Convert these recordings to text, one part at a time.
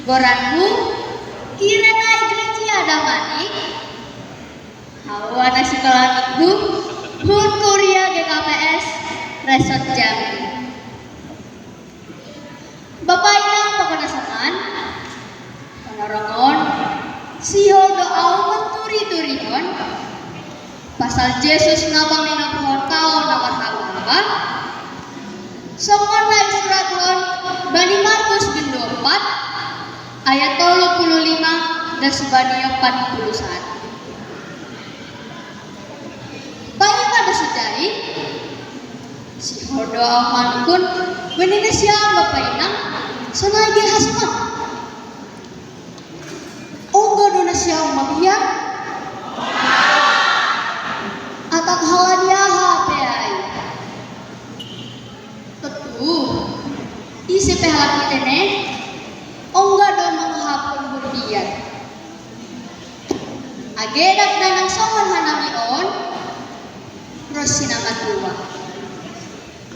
Goranmu kira naik gereja ada manik. Hawa anak sekolah minggu Hun Kuria GKPS Resort Jambi. Bapak inang pokoknya saman panarongon siho doa menturi-turion pasal Yesus nabang nina pohon kau nomor hawa songon lai suraton Bani Markus bin 24 ayat 35 dan Subania 41. Bayi pada sejari si hodo amanukun benina siang bapak inang sanai ge hasma onggo dona siang mabiar atak haladia hapeai tetu isi pehalak itene ongga do menghapun berbiar agedak nanang songon hanami on terus sinangan dua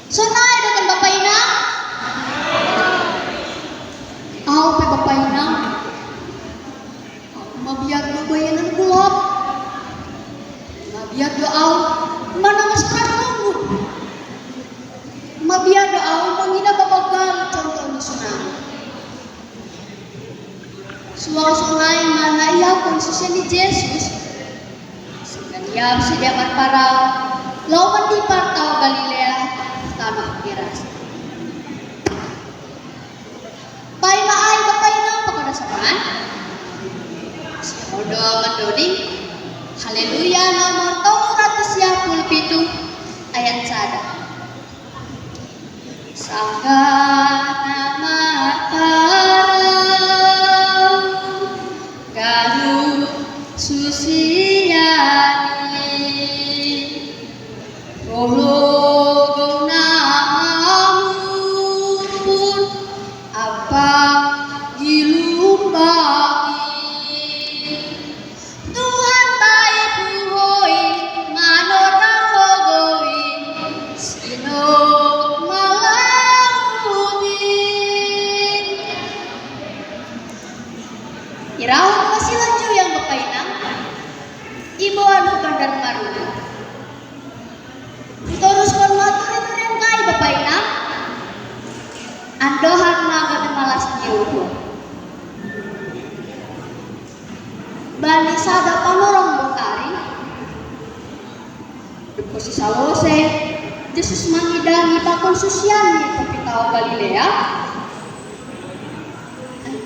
sonai dengan bapak inang pe bapak inang aku mabiar do bayanan kulop mabiar do manangas karangun mabiar do mangina babagal contoh ni sunang suara sonai mana ia konsisten di Yesus sekalian sediakan para lawan di partau Galilea tanah Geras. Paila ai bapak inang pakoda saman si hodo mandoding haleluya nomor 327 ayat 1 sangga nama galu susiani rologong namamu pun apa gilumbangi Tuhan baik puhoi manorang hogoi sinok malamutin Irahun masih lanjut yang bapak inang ibu anu bandar maru teruskan matur itu yang kai bapak inang andohan naga malas jiuhu bali sada panorong bokari deposi salose Yesus mangidangi pakon susian di tepi tau Galilea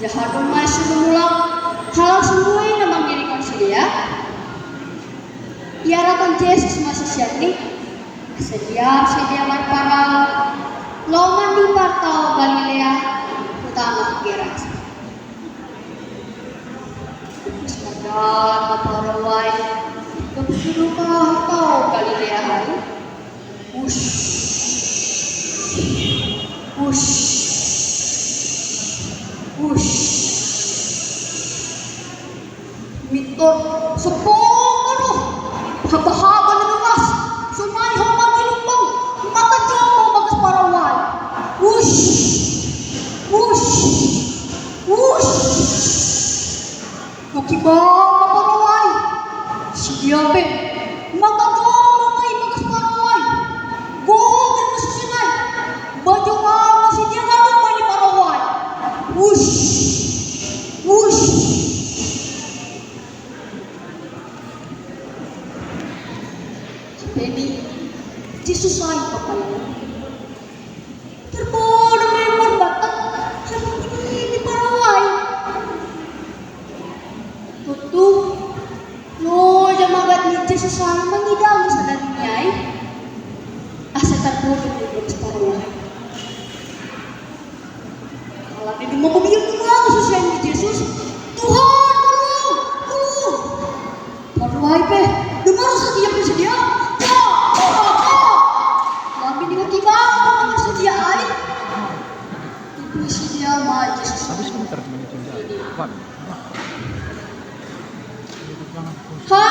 jahadun mai sumulak halal semua namang diri konsilia iarakan Yesus masih siani sedia marparang loman di partau Galilea utama Geras dan maparawai kebetulan partau Galilea hari ush mitor sepuluh haba-haba na lumas sumay humang ilumbang makadyaw bagas paraway kakibang maparaway siyape makadyaw mamay bagas paraway gogin na susinay badyo nga si dia ganun pa ni paraway Jadi, Yesus ay papayaan. Terbodo memang batang habang ini paraway. Tutu, no jamagat ni Yesus ay mangidang sa danyay. Asa terbodo memang paraway. Kalau ini mau kebiyang mga susian ni Yesus, Tuhan, tolong. Paraway pe, dumaro sa tiyak ni siya. Hai